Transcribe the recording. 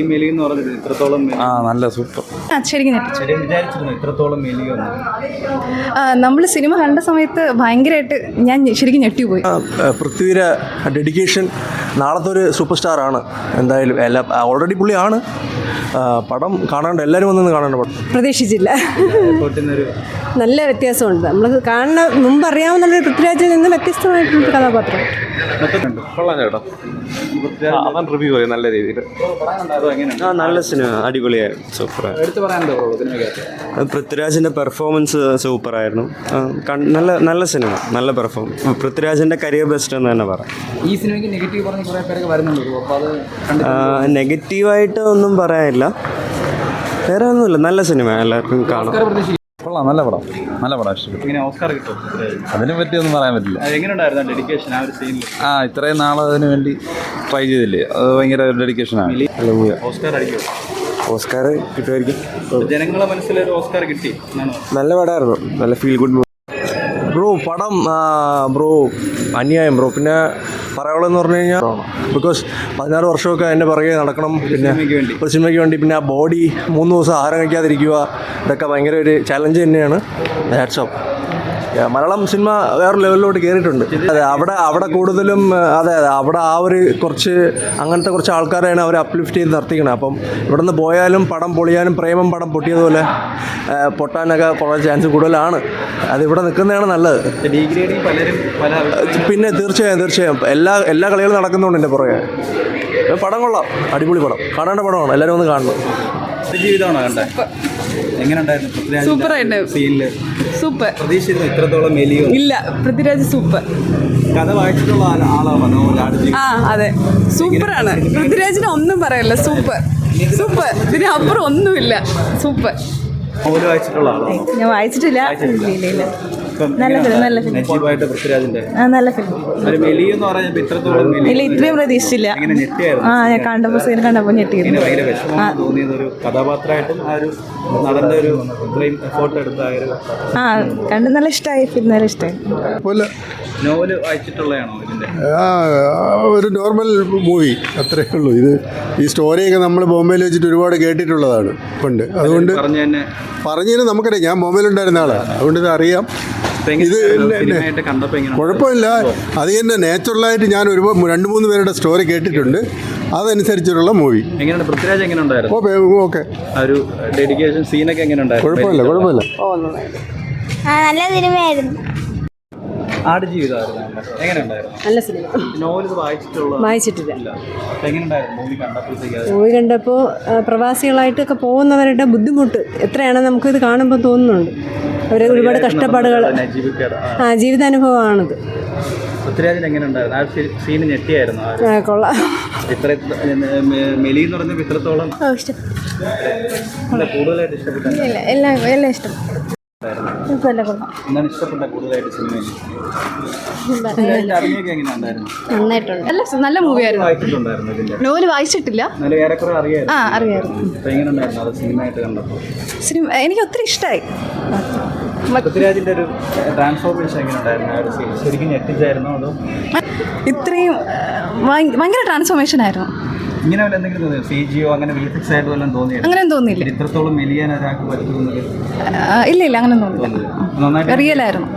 നല്ല സൂപ്പർ. നമ്മൾ സിനിമ കണ്ട സമയത്ത് ഭയങ്കരമായിട്ട് ഞാൻ ശരിക്കും ഞെട്ടിപ്പോയി. പൃഥ്വിയുടെ ഡെഡിക്കേഷൻ നാളത്തെ ഒരു സൂപ്പർ സ്റ്റാറാണ് എന്തായാലും. ഓൾറെഡി പുള്ളിയാണ്. പടം കാണാണ്ട് എല്ലാവരും വന്നു കാണേണ്ട പടം. പ്രതീക്ഷിച്ചില്ല. നല്ല വ്യത്യാസമുണ്ട്. നമ്മൾ കാണുന്ന മുമ്പ് അറിയാവുന്ന പൃഥ്വിരാജിൽ നിന്ന് വ്യത്യസ്തമായിട്ടുള്ള കഥാപാത്രം. അവൻ റിവ്യൂ പറയും നല്ല രീതിയിൽ. നല്ല സിനിമ, അടിപൊളിയായി, സൂപ്പറായി. പൃഥ്വിരാജിൻ്റെ പെർഫോമൻസ് സൂപ്പറായിരുന്നു. നല്ല സിനിമ, നല്ല പെർഫോമൻസ്. പൃഥ്വിരാജിൻ്റെ കരിയർ ബെസ്റ്റ് എന്ന് തന്നെ പറയാം. ഈ സിനിമയ്ക്ക് നെഗറ്റീവ് പറഞ്ഞ് കുറേ പേരൊക്കെ വരുന്നുണ്ട്. അപ്പോൾ അത് നെഗറ്റീവായിട്ട് ഒന്നും പറയാനില്ല, വേറെ ഒന്നുമില്ല. നല്ല സിനിമ, എല്ലാവർക്കും കാണാം. കൊള്ളാം, നല്ല പടം, നല്ല പടം. അതിനെ പറ്റി ഒന്നും പറയാൻ പറ്റില്ല. ഇത്രയും നാൾ അതിന് വേണ്ടി ട്രൈ ചെയ്തില്ലേ, അത് ഭയങ്കര ഡെഡിക്കേഷനാണ്. ഓസ്കാർ കിട്ടുമായിരിക്കും. ജനങ്ങളെ മനസ്സിലൊരു ഓസ്കാർ കിട്ടി. നല്ല പടമായിരുന്നു, നല്ല ഫീൽ ഗുഡ് ബ്രോ. പടം ബ്രോ അന്യായം ബ്രോ. പിന്നെ പറയാനുള്ളതെന്ന് പറഞ്ഞു കഴിഞ്ഞാൽ, ബിക്കോസ് 16 വർഷമൊക്കെ അതിൻ്റെ പുറകെ നടക്കണം. പിന്നെ ഒരു സിനിമയ്ക്ക് വേണ്ടി പിന്നെ ആ ബോഡി 3 ദിവസം ആഹാരം കഴിക്കാതിരിക്കുക, ഇതൊക്കെ ഭയങ്കര ഒരു ചലഞ്ച് തന്നെയാണ്. Hats off. മലയാളം സിനിമ വേറെ ലെവലിലോട്ട് കയറിയിട്ടുണ്ട്. അതെ, അവിടെ കൂടുതലും അതെ അവിടെ ആ ഒരു അങ്ങനത്തെ കുറച്ച് ആൾക്കാരെയാണ് അവർ അപ്ലിഫ്റ്റ് ചെയ്ത് നിർത്തിക്കണത്. അപ്പം ഇവിടെ നിന്ന് പോയാലും പടം പൊളിയാനും, പ്രേമം പടം പൊട്ടിയതുപോലെ പൊട്ടാനൊക്കെ കുറേ ചാൻസ് കൂടുതലാണ്. അതിവിടെ നിൽക്കുന്നതാണ് നല്ലത്. പിന്നെ തീർച്ചയായും എല്ലാ കളികളും നടക്കുന്നുണ്ട് എൻ്റെ പുറകെ. പടം കൊള്ളാം, അടിപൊളി പടം, കാണേണ്ട പടമാണ്, എല്ലാവരും ഒന്ന് കാണണം. ജീവിതമാണോ കണ്ടത്? സൂപ്പർ. പ്രതീക്ഷിച്ചിരുന്നു ഇത്രത്തോളം ഇല്ല, പൃഥ്വിരാജ് സൂപ്പർ. കഥ വായിച്ചിട്ടുള്ള ആളാണോ? അതെ, സൂപ്പറാണ്. പൃഥ്വിരാജിന് ഒന്നും പറയല്ല, സൂപ്പർ. ഇതിനപ്പുറം ഒന്നുമില്ല, സൂപ്പർ. വായിച്ചിട്ടുള്ള ആളാണോ? ഞാൻ വായിച്ചിട്ടില്ല. നല്ല ഫിലിം. നല്ല ഫിലിം. ഇല്ല, ഇത്രയും പ്രതീക്ഷിച്ചില്ല. ഞാൻ കണ്ടപ്പോൾ ഞെട്ടിയിരുന്നു. കണ്ട് നല്ല ഇഷ്ടമായി. നല്ല ഇഷ്ടമായി. ഒരു നോർമൽ മൂവി, അത്രയേ ഉള്ളൂ. ഈ സ്റ്റോറിയൊക്കെ നമ്മൾ ബോംബെയിൽ വെച്ചിട്ട് ഒരുപാട് കേട്ടിട്ടുള്ളതാണ് പണ്ട്. അതുകൊണ്ട് പറഞ്ഞതിന് നമുക്കറിയാം, ഞാൻ ബോംബെയിലുണ്ടായിരുന്ന ആളാണ്, അതുകൊണ്ട് ഇത് അറിയാം. ഇത് കുഴപ്പമില്ല. അത് തന്നെ നാച്ചുറലായിട്ട് ഞാൻ 2-3 പേരുടെ സ്റ്റോറി കേട്ടിട്ടുണ്ട്, അതനുസരിച്ചിട്ടുള്ള മൂവി. ഓക്കെ, കുഴപ്പമില്ല. നല്ല സിനിമയായിരുന്നു. നല്ല സിനിമ. വായിച്ചിട്ടില്ല. മൂവി കണ്ടപ്പോൾ പ്രവാസികളായിട്ടൊക്കെ പോകുന്നവരുടെ ബുദ്ധിമുട്ട് എത്രയാണെന്ന് നമുക്കിത് കാണുമ്പോൾ തോന്നുന്നുണ്ട്. അവർ ഒരുപാട് കഷ്ടപ്പാടുകൾ, ജീവിതാനുഭവമാണിത്. കൊള്ളാം. എല്ലാം ഇഷ്ടം. നന്നായിട്ടുണ്ട്. നല്ല മൂവിയായിരുന്നു. നോവൽ വായിച്ചിട്ടില്ല. അറിയായിരുന്നു. സിനിമ എനിക്ക് ഒത്തിരി ഇഷ്ടമായി. ഇത്രയും ഭയങ്കര ട്രാൻസ്ഫോർമേഷൻ ആയിരുന്നു. അങ്ങനെ തോന്നിയില്ല. ഇല്ല, അങ്ങനെ തോന്നില്ല. റിയൽ ആയിരുന്നു.